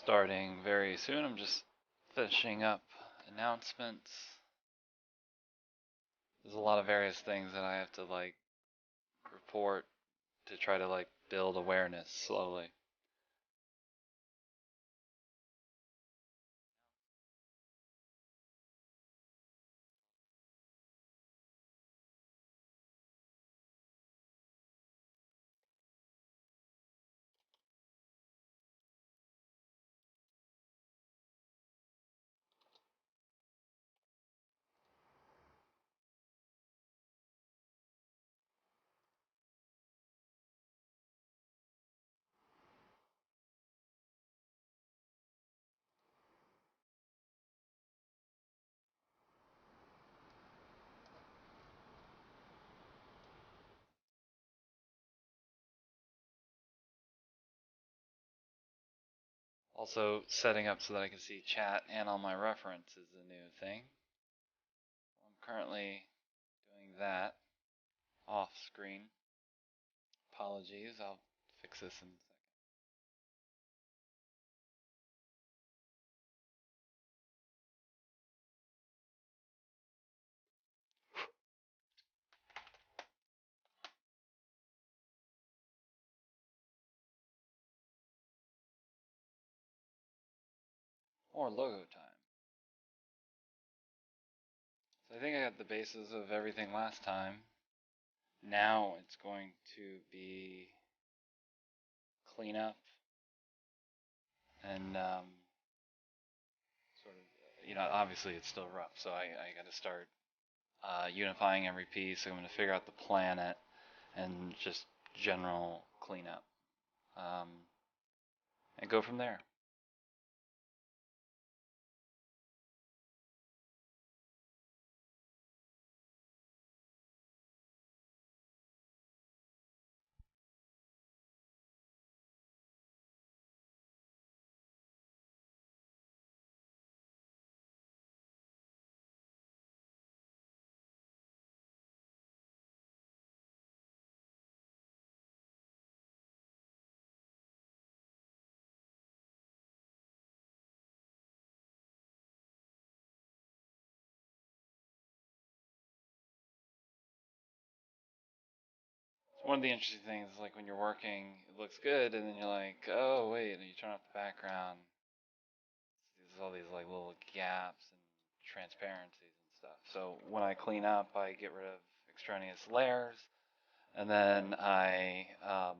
Starting very soon. I'm just finishing up announcements. There's a lot of various things that I have to report to try to build awareness slowly. Also, setting up so that I can see chat and all my reference is a new thing. I'm currently doing that off screen. Apologies, I'll fix this in a second. More logo time. So I think I got the basis of everything last time. Now it's going to be cleanup and sort of, obviously it's still rough, so I got to start unifying every piece. I'm going to figure out the planet and just general cleanup, um, and go from there. One of the interesting things is when you're working, it looks good, and then you're like, oh wait, and you turn off the background. There's all these little gaps and transparencies and stuff. So when I clean up, I get rid of extraneous layers, and then I'll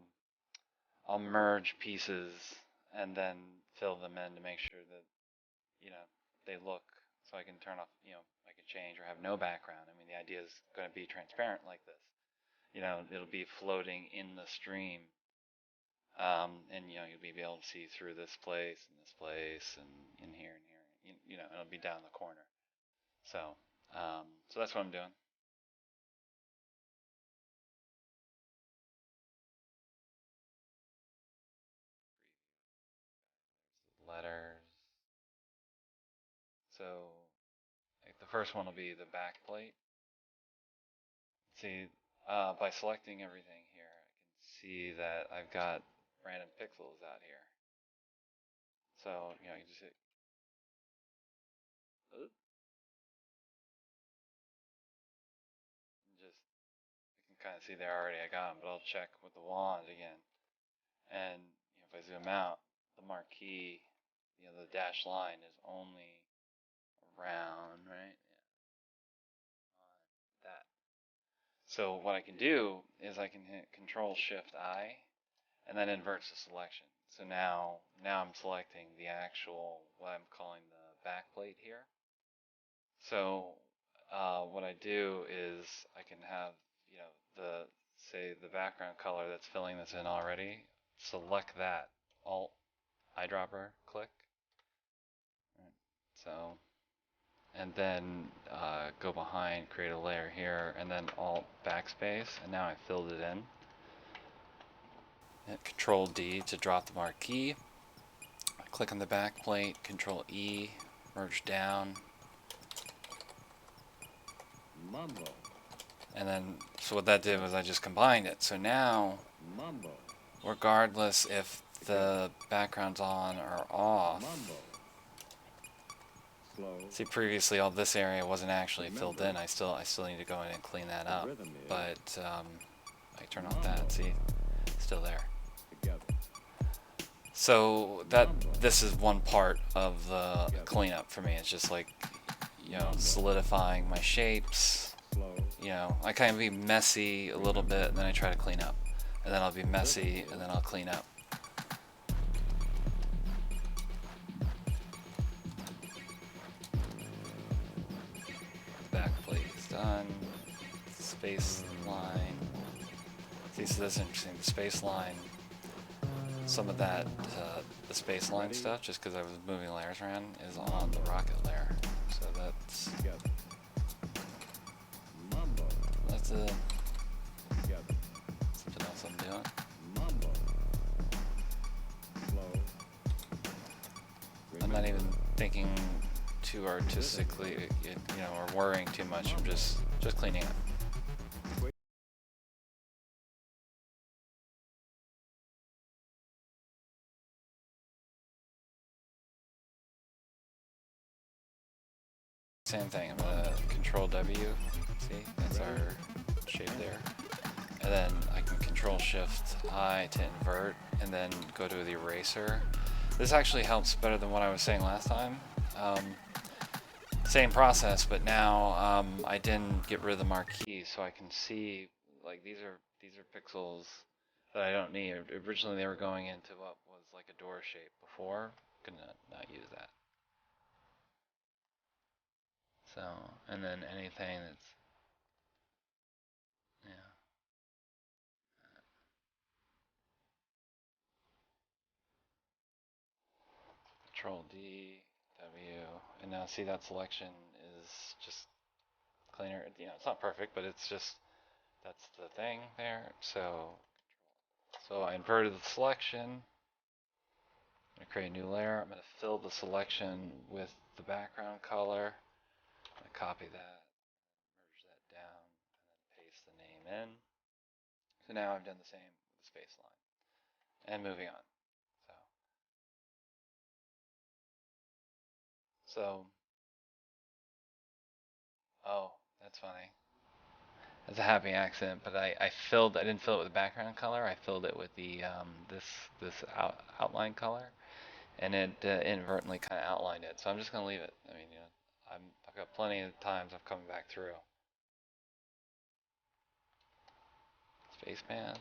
merge pieces and then fill them in to make sure that you know they look. So I can turn off, I can change or have no background. I mean, the idea is going to be transparent like this. It'll be floating in the stream, and you'll be able to see through this place and this place and in here and here. It'll be down the corner. So, so that's what I'm doing. Letters. So, the first one will be the back plate. See, by selecting everything here, I can see that I've got random pixels out here. So, you just hit, and just, you can kind of see there already I got them, but I'll check with the wand again. And, if I zoom out, the marquee, the dashed line is only around, right? Yeah, on that. So what I can do is I can hit Control Shift I, and that inverts the selection. So now I'm selecting the actual, what I'm calling the back plate here. So what I do is I can have, the, say, the background color that's filling this in already, select that, Alt eyedropper, click. Right. So, and then go behind, create a layer here, and then Alt backspace, and now I filled it in. Hit Control D to drop the marquee. Click on the back plate, Control E, merge down. Mumbo. And then, so what that did was I just combined it. So now, Mumbo. Regardless if the background's on or off. See, previously all this area wasn't actually filled in. I still need to go in and clean that up. But I turn off that. See, still there. So this is one part of the cleanup for me. It's just like, solidifying my shapes. I kind of be messy a little bit, and then I try to clean up, and then I'll be messy, and then I'll clean up. Back plate is done. Space line. See, so that's interesting. The space line. Some of that, the space line stuff, just because I was moving layers around, is on the rocket layer. So that's something else I'm doing. I'm not even thinking too artistically, or worrying too much. I'm just cleaning up. Same thing. I'm gonna Control W. See, that's our shape there. And then I can Control Shift I to invert, and then go to the eraser. This actually helps better than what I was saying last time. Same process, but now I didn't get rid of the marquee, so I can see, like, these are pixels that I don't need. Originally they were going into what was like a door shape before. Gonna not use that. So, and then anything that's, yeah. Control D, W, and now see that selection is just cleaner. It's not perfect, but it's just, that's the thing there. So I inverted the selection. I'm going to create a new layer. I'm going to fill the selection with the background color. I'm going to copy that, merge that down, and then paste the name in. So now I've done the same with the space line. And moving on. So, oh, that's funny. That's a happy accident, but I didn't fill it with the background color. I filled it with the this outline color, and it inadvertently kind of outlined it. So I'm just gonna leave it. I mean, I've got plenty of times of coming back through. Spaceman.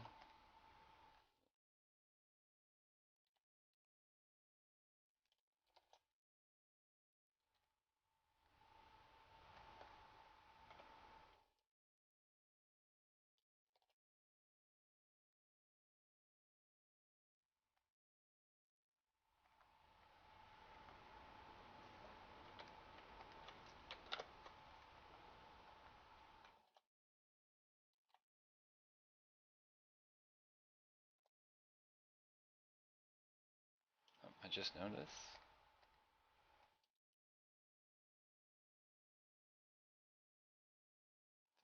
Oh, I just noticed.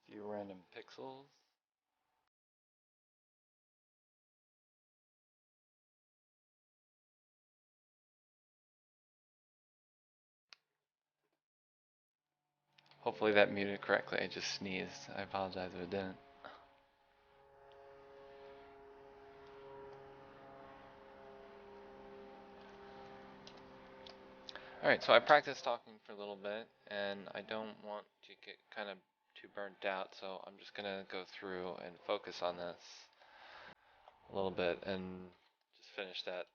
A few random pixels. Hopefully that muted correctly. I just sneezed. I apologize if it didn't. Alright, so I practiced talking for a little bit, and I don't want to get kind of too burnt out, so I'm just going to go through and focus on this a little bit and just finish that.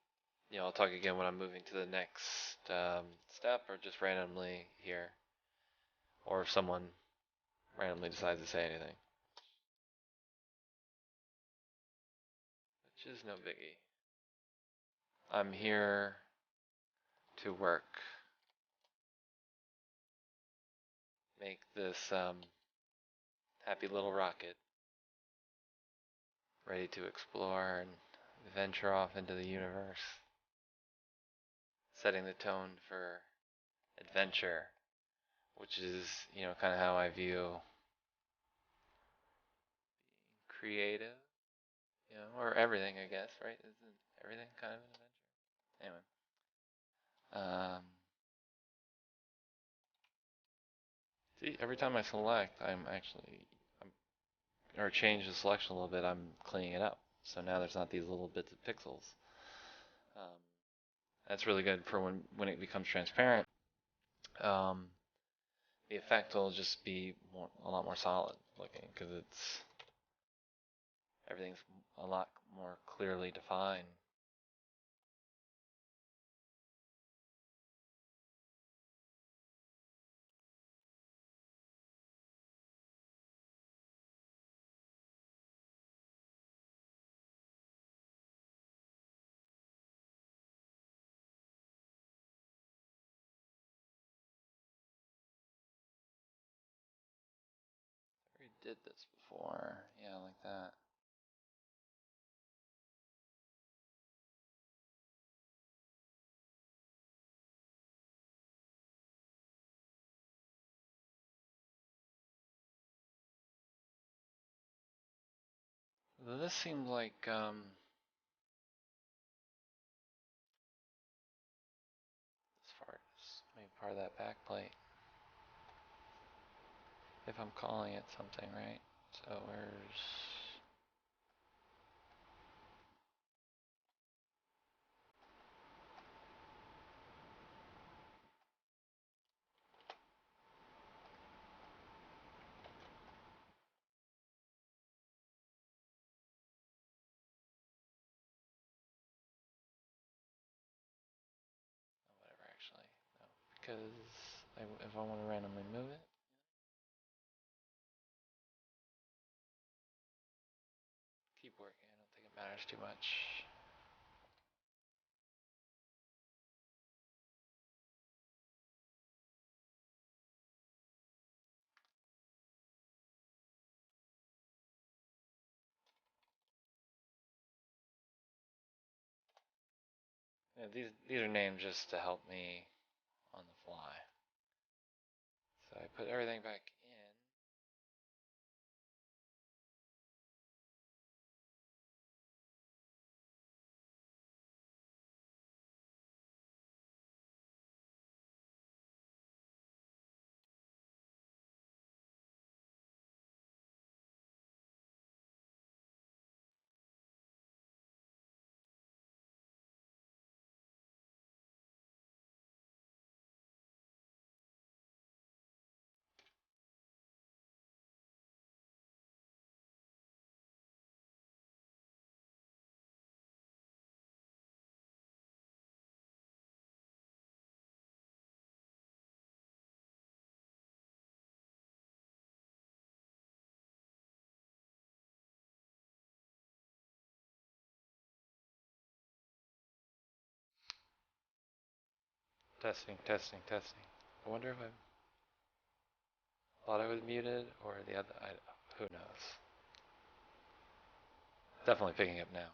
I'll talk again when I'm moving to the next step, or just randomly here, or if someone randomly decides to say anything, which is no biggie. I'm here to work. Make this happy little rocket ready to explore and venture off into the universe, setting the tone for adventure, which is, kind of how I view creative, or everything, I guess, right? Isn't everything kind of an adventure. Anyway, um, see, every time I select, or change the selection a little bit, I'm cleaning it up. So now there's not these little bits of pixels. Um, that's really good for when it becomes transparent. Um, the effect will just be a lot more solid looking because everything's a lot more clearly defined. I already did this before. Yeah, like that. This seems like as far as maybe part of that back plate. If I'm calling it something, right? So where's whatever actually? No, because if I want to randomly move it, keep working. I don't think it matters too much. Yeah, these are named just to help me on the fly. So I put everything back in. Testing, testing, testing. I wonder if I thought I was muted or the other. Who knows? Definitely picking up now.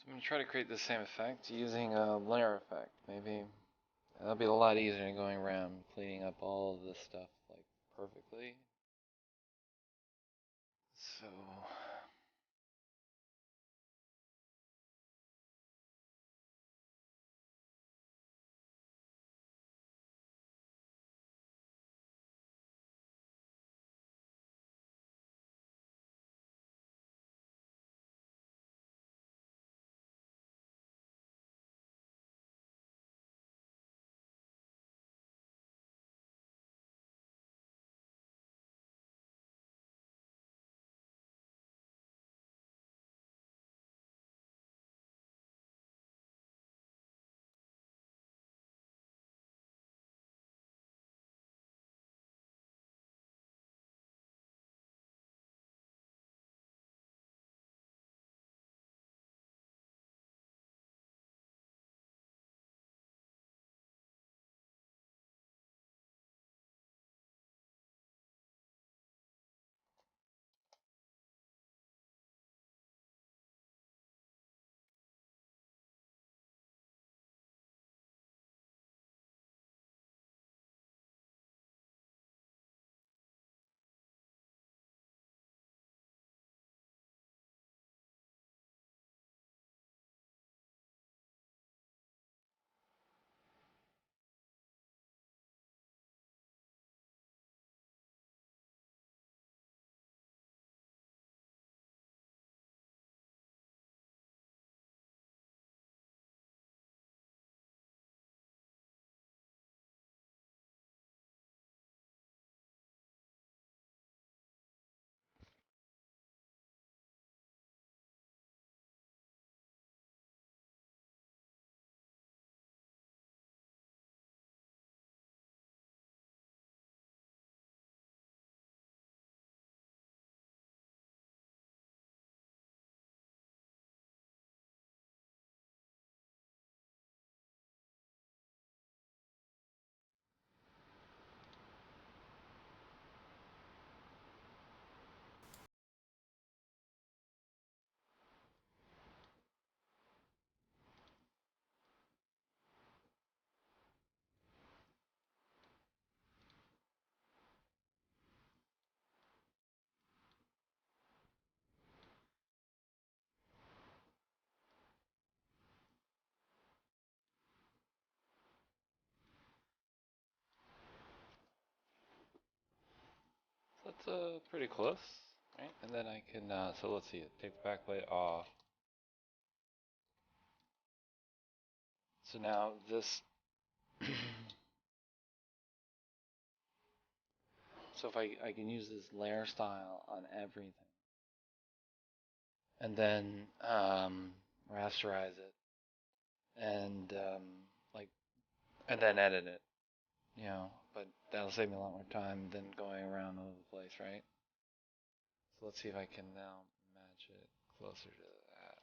I'm going to try to create the same effect using a layer effect. Maybe that'll be a lot easier than going around cleaning up all of this stuff like perfectly. So that's pretty close, right? And then I can, so let's see, take the backlight off. So now this, so if I can use this layer style on everything, and then rasterize it, and like, and then edit it, you know. But that'll save me a lot more time than going around all over the place, right? So let's see if I can now match it closer to that.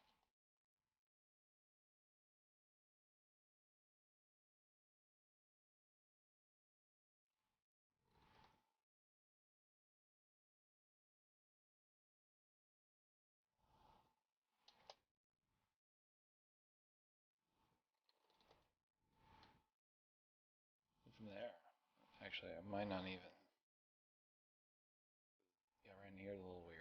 From there, actually, I might not even. Yeah, right in here is a little weird.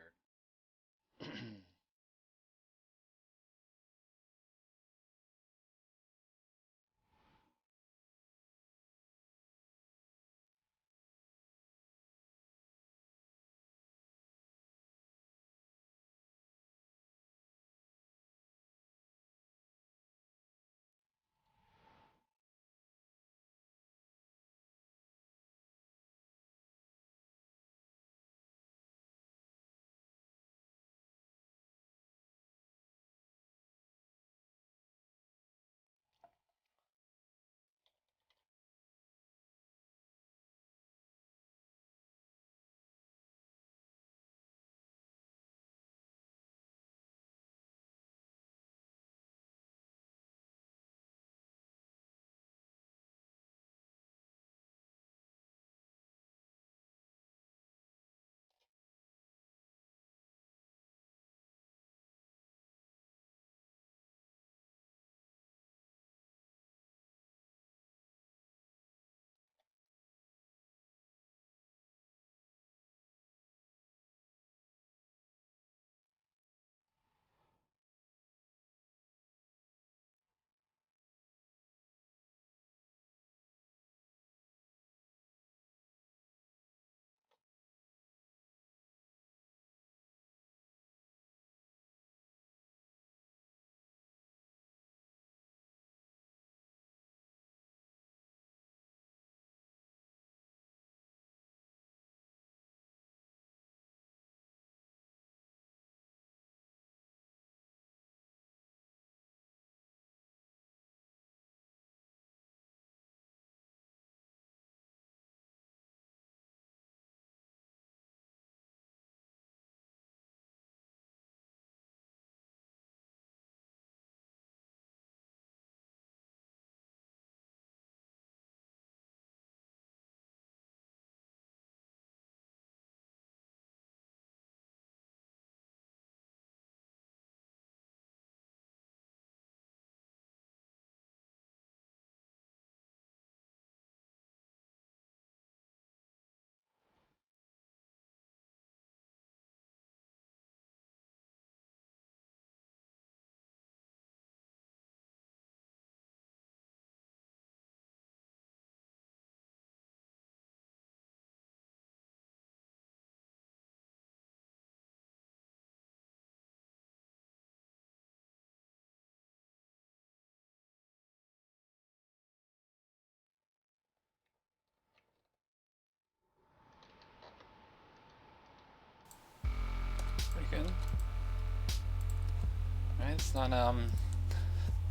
It's not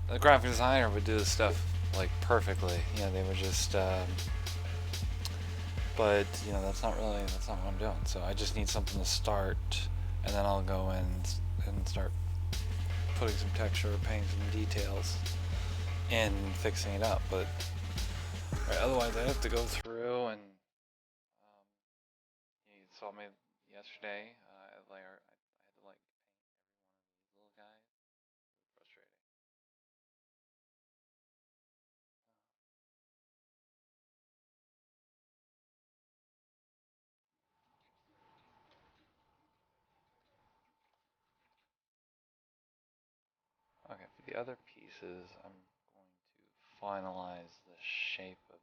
a graphic designer would do this stuff like perfectly. You know, they would just but you know that's not what I'm doing. So I just need something to start, and then I'll go in and start putting some texture, painting some details, and fixing it up. But right, otherwise I have to go through and you saw me yesterday. I had to like paint every one of these little guys. Frustrating. Okay, for the other pieces, I'm going to finalize the shape of them.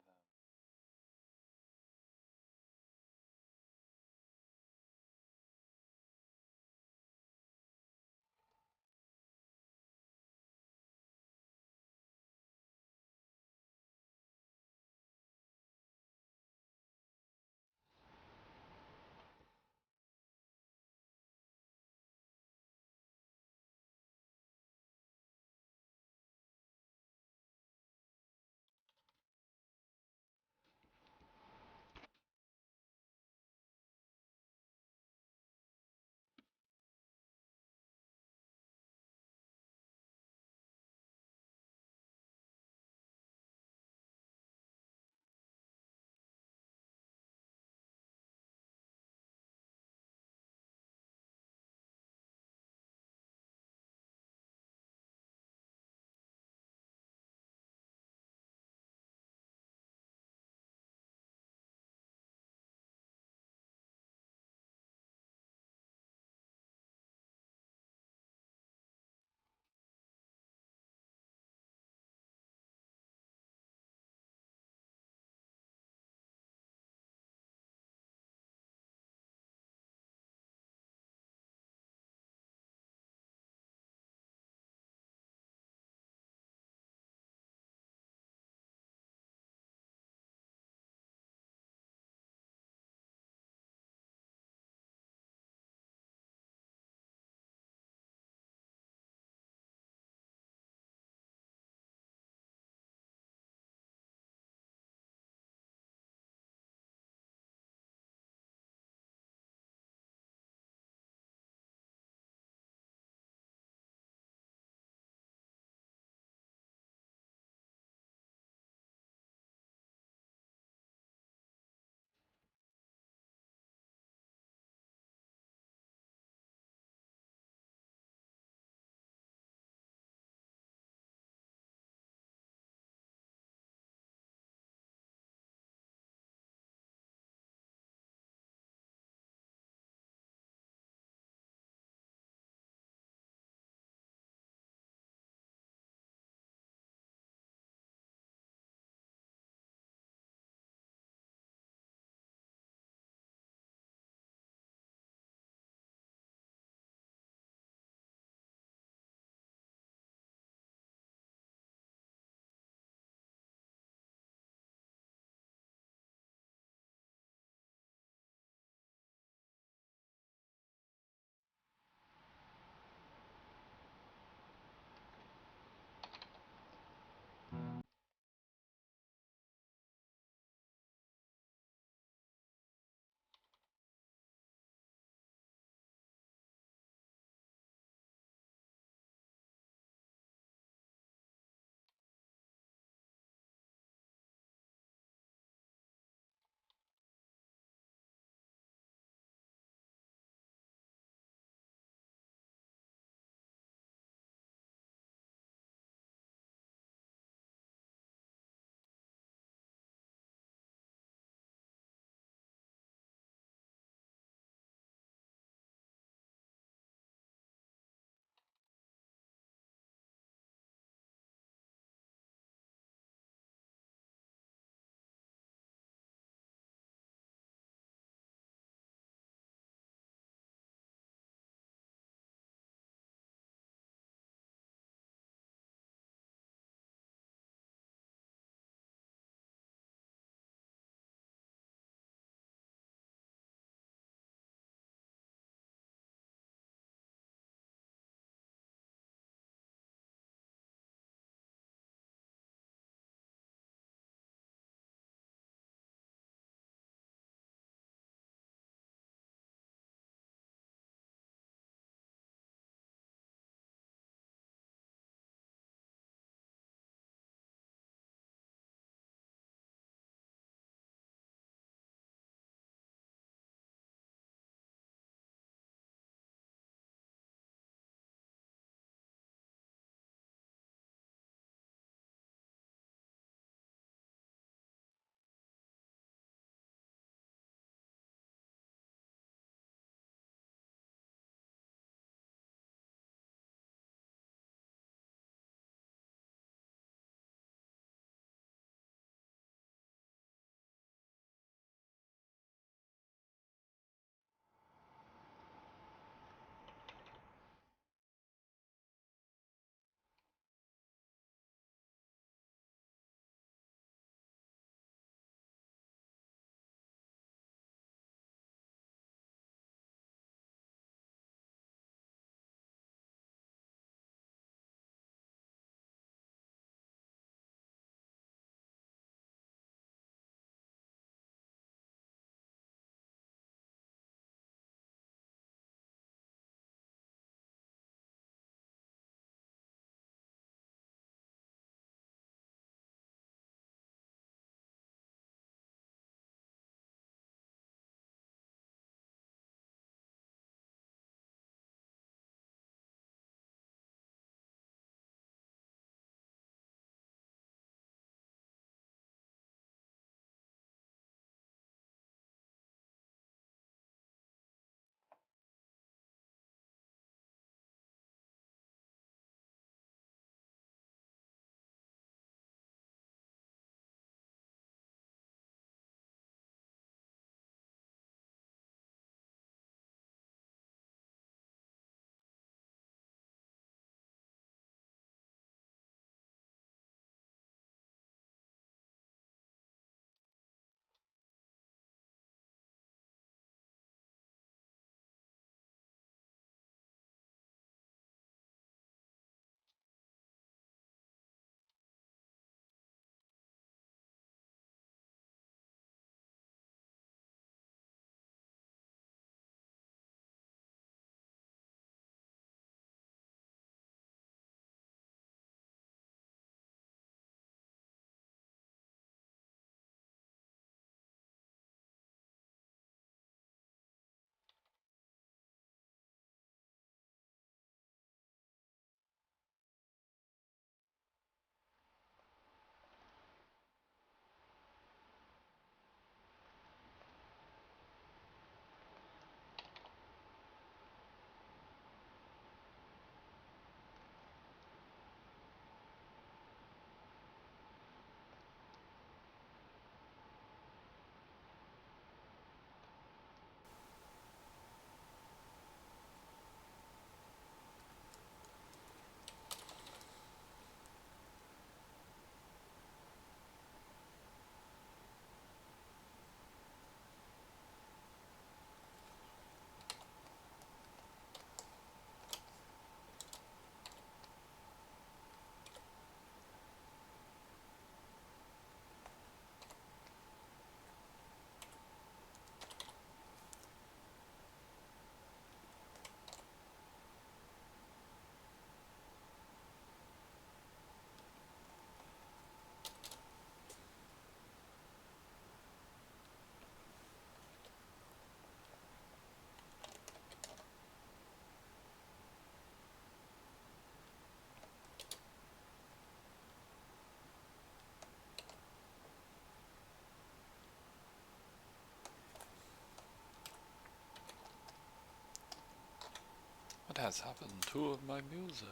has happened to my music?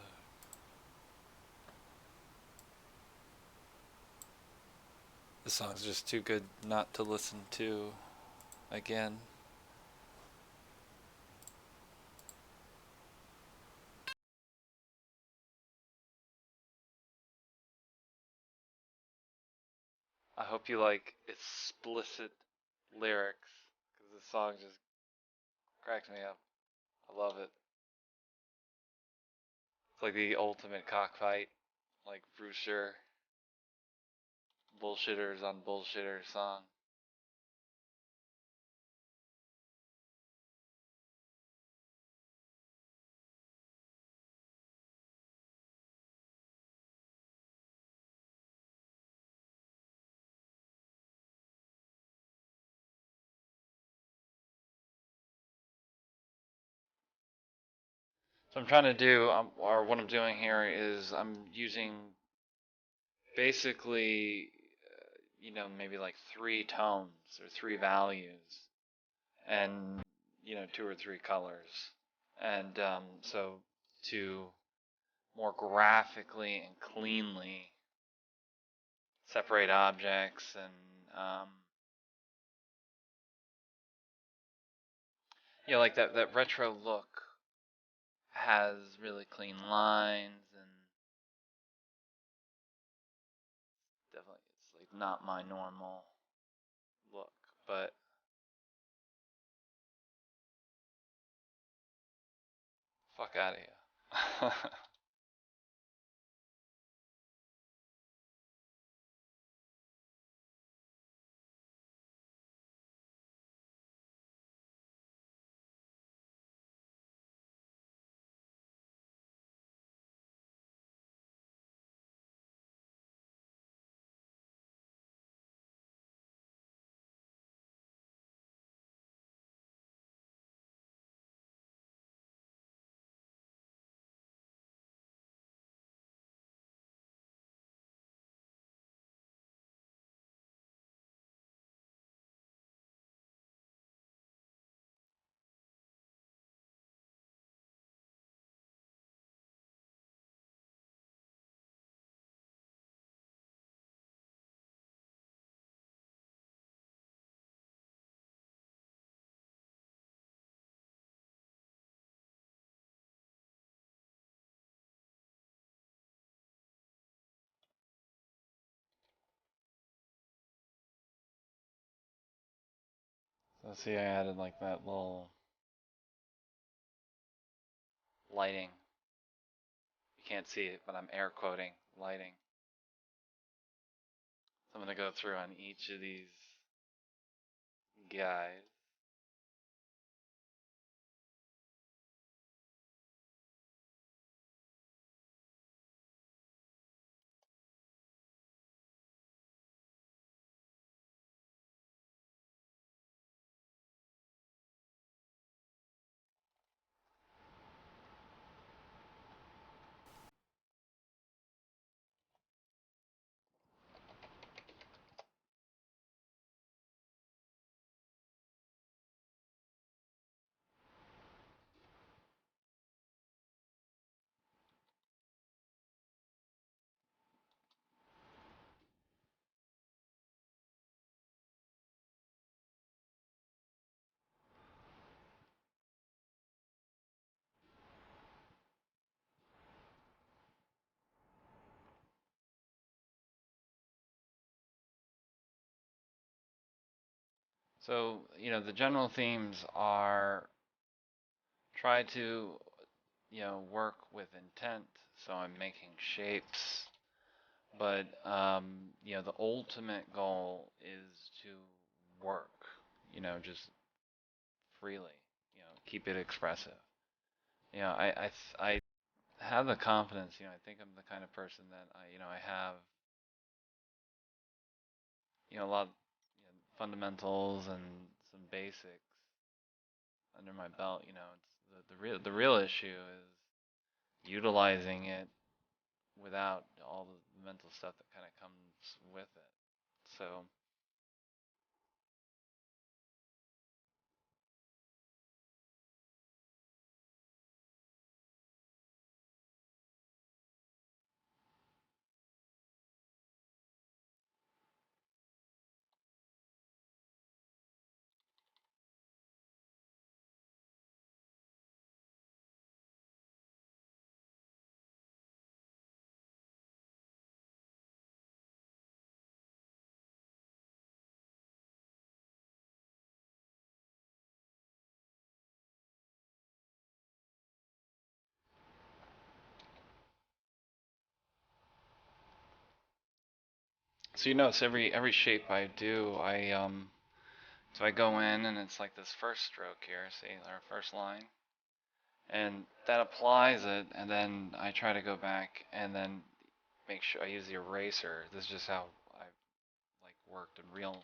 This song's just too good not to listen to again. I hope you like explicit lyrics, because this song just cracks me up. I love it. It's like the ultimate cockfight, like Brewster, bullshitters on bullshitters song. So I'm trying to do, or what I'm doing here is I'm using basically, maybe like 3 tones or 3 values, and two or three colors, and so to more graphically and cleanly separate objects and like that retro look has really clean lines, and definitely it's like not my normal look, but fuck out of here. So see, I added like that little lighting. You can't see it, but I'm air quoting lighting. So I'm gonna go through on each of these guys. So, the general themes are try to, work with intent. So I'm making shapes, but, the ultimate goal is to work, just freely, keep it expressive. I have the confidence, I think I'm the kind of person that I have, a lot of fundamentals and some basics under my belt. It's the real issue is utilizing it without all the mental stuff that kind of comes with it. So So you notice every shape I do, so I go in and it's like this first stroke here, see, our first line, and that applies it, and then I try to go back and then make sure I use the eraser. This is just how I like worked in real.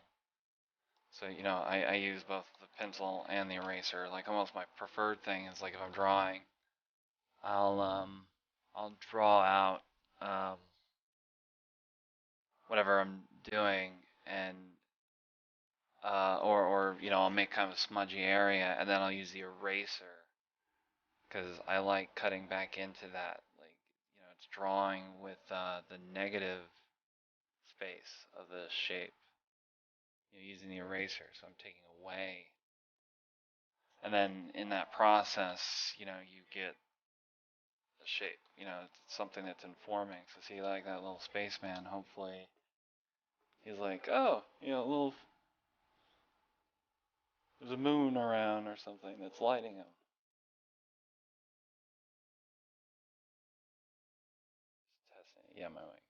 So I use both the pencil and the eraser. Like almost my preferred thing is like if I'm drawing, I'll um I'll draw out um whatever I'm doing and or I'll make kind of a smudgy area and then I'll use the eraser because I like cutting back into that. Like it's drawing with the negative space of the shape. Using the eraser, so I'm taking away. And then in that process, you get the shape. It's something that's informing. So see, like that little spaceman. Hopefully, he's like, oh, little there's a moon around or something that's lighting him. Just testing. Yeah, my mic.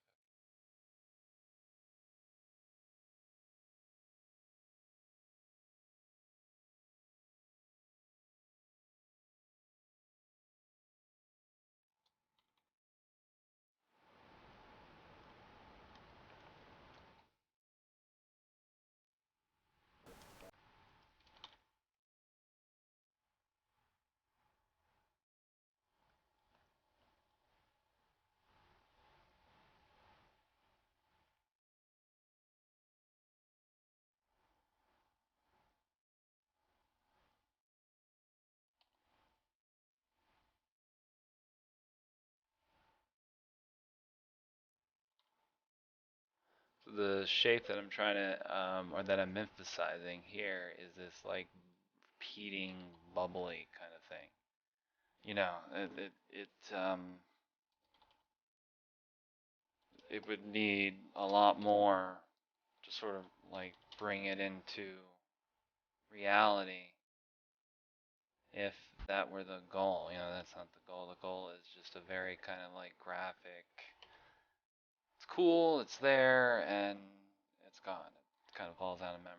So the shape that I'm trying to, or that I'm emphasizing here, is this like repeating, bubbly kind of thing. It would need a lot more to sort of like bring it into reality if that were the goal. That's not the goal. The goal is just a very kind of like graphic. It's cool, it's there, and it's gone. It kind of falls out of memory.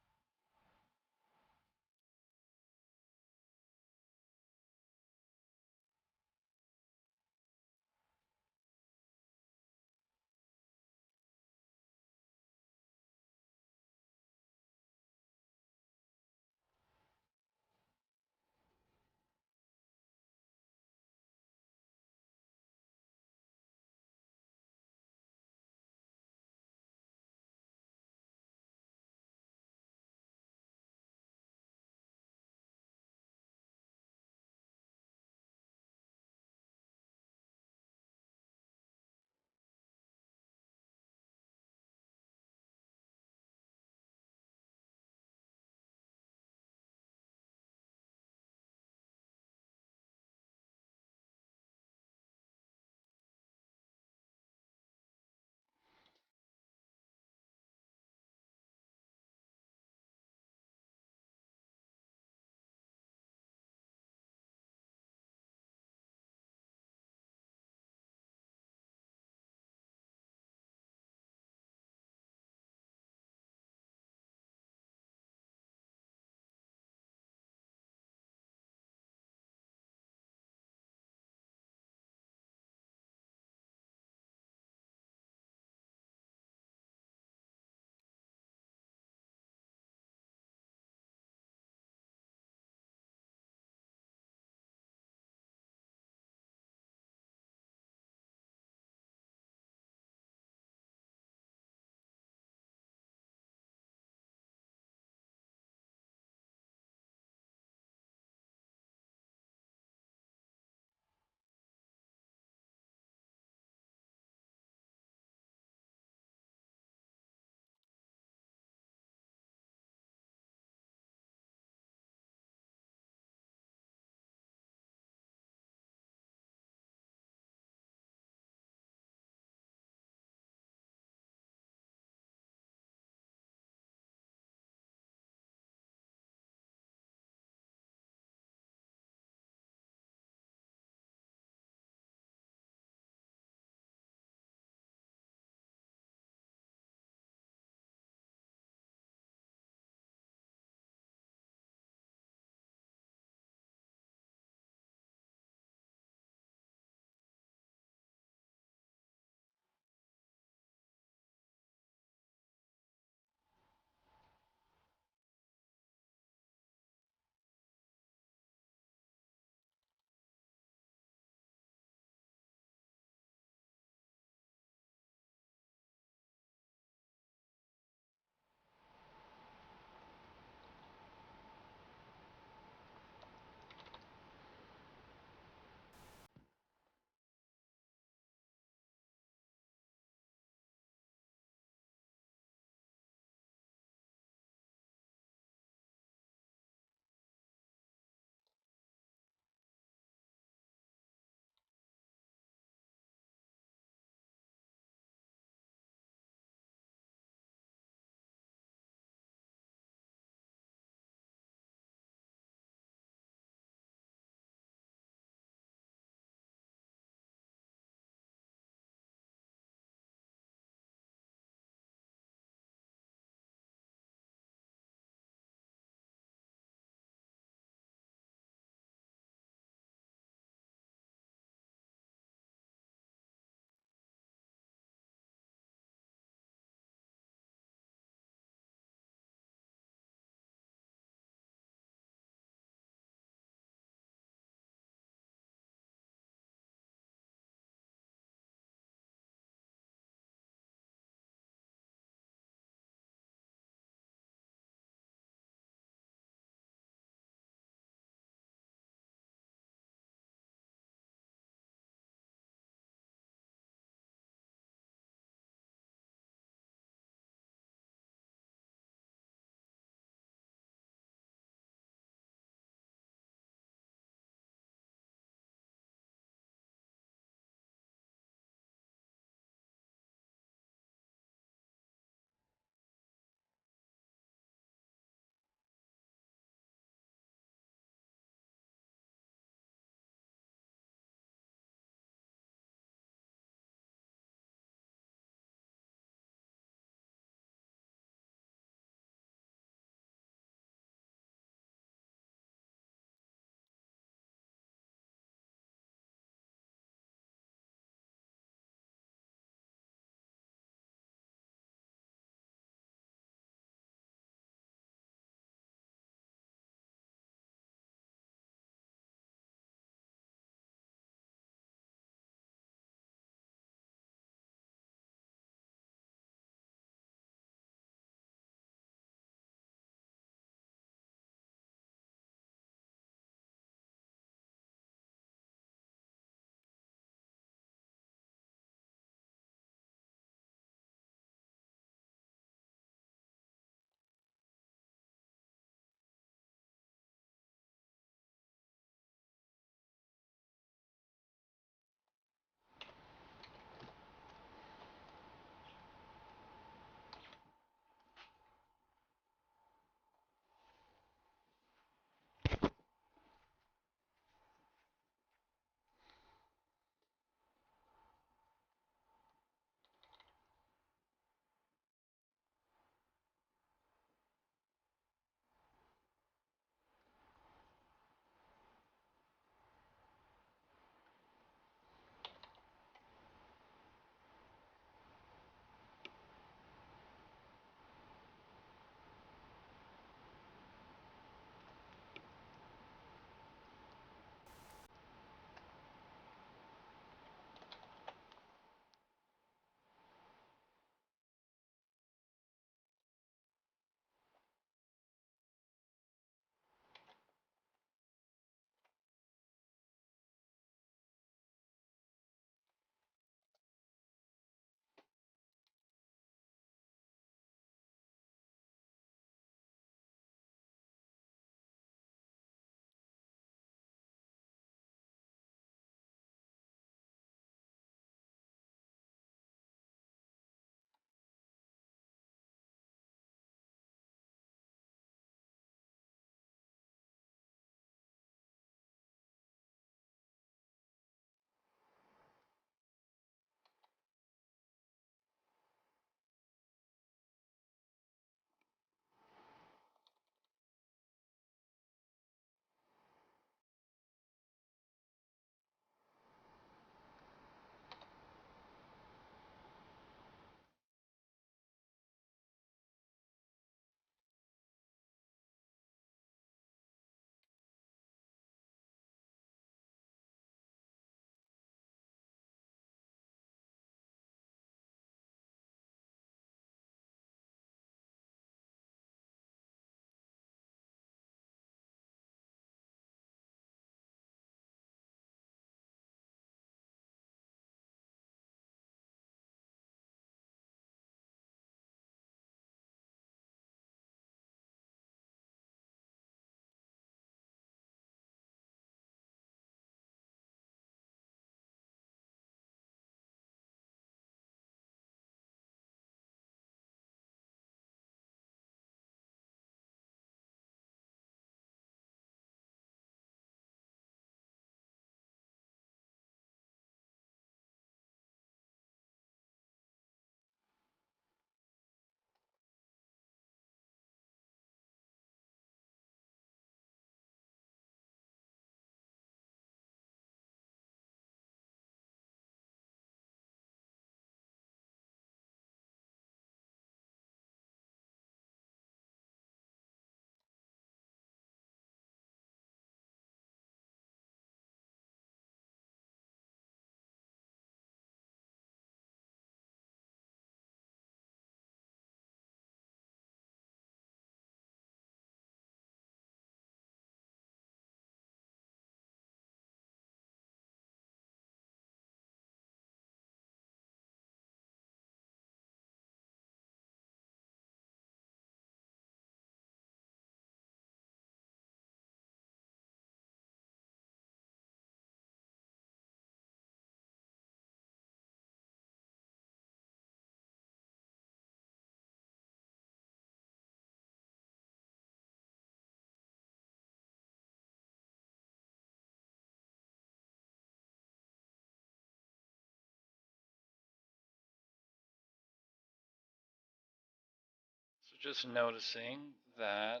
just noticing that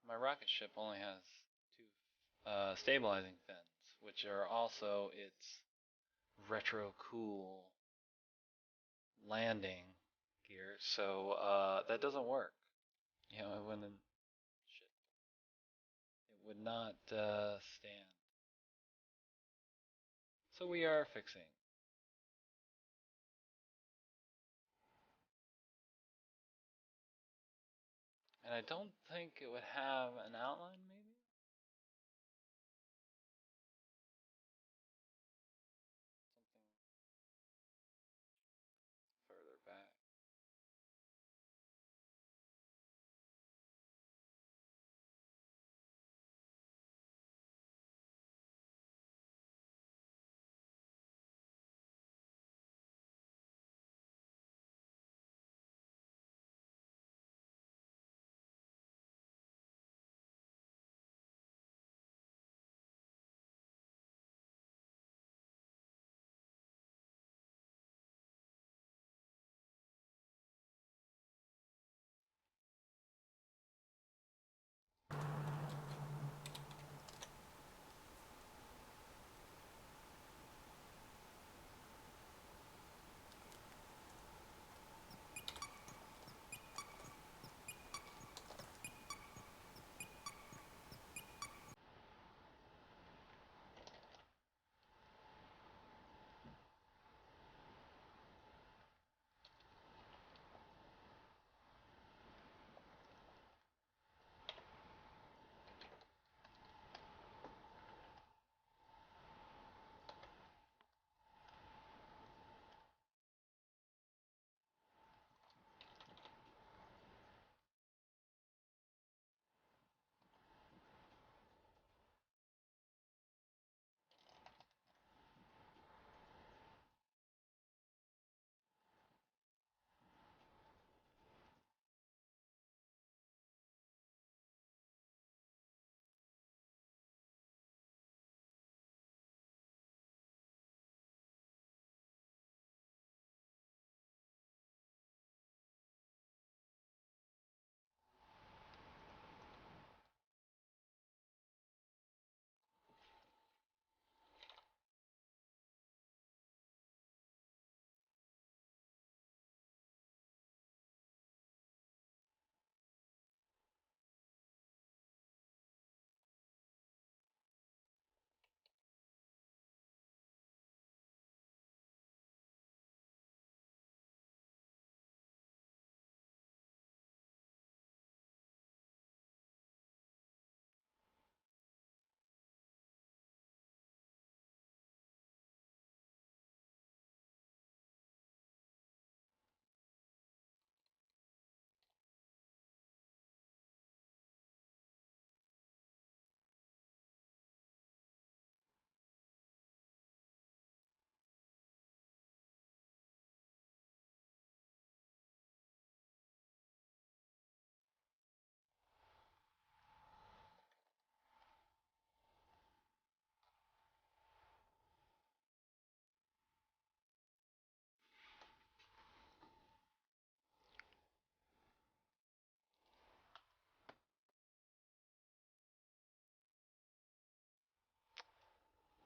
my rocket ship only has two stabilizing fins, which are also its retro cool landing gear. So that doesn't work. You know, it wouldn't. Shit. It would not stand. So we are fixing. And I don't think it would have an outline, maybe? Something further back.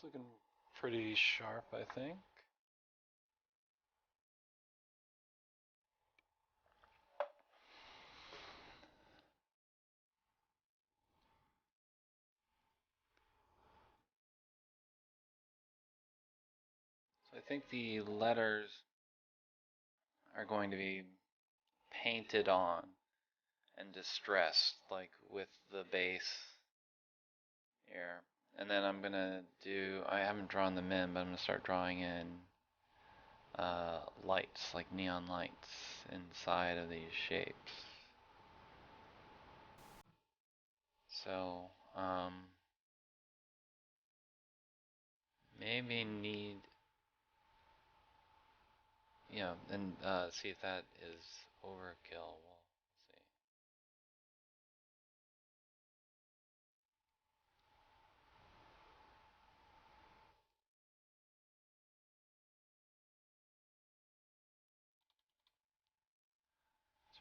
It's looking pretty sharp, I think. So I think the letters are going to be painted on and distressed, like with the base here. And then I'm gonna do, I haven't drawn them in, but I'm gonna start drawing in lights, like neon lights inside of these shapes. So, maybe need, and see if that is overkill. We'll see.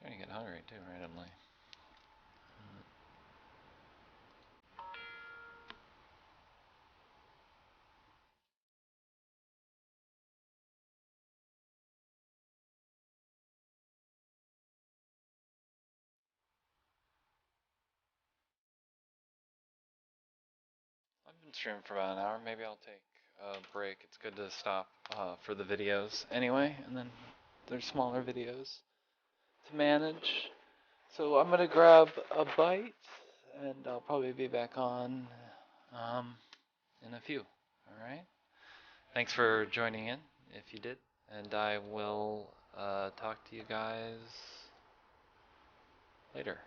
Starting to get hungry too, randomly. I've been streaming for about an hour. Maybe I'll take a break. It's good to stop for the videos anyway, and then there's smaller videos to manage. So I'm gonna grab a bite, and I'll probably be back on in a few. All right. Thanks for joining in, if you did, and I will talk to you guys later.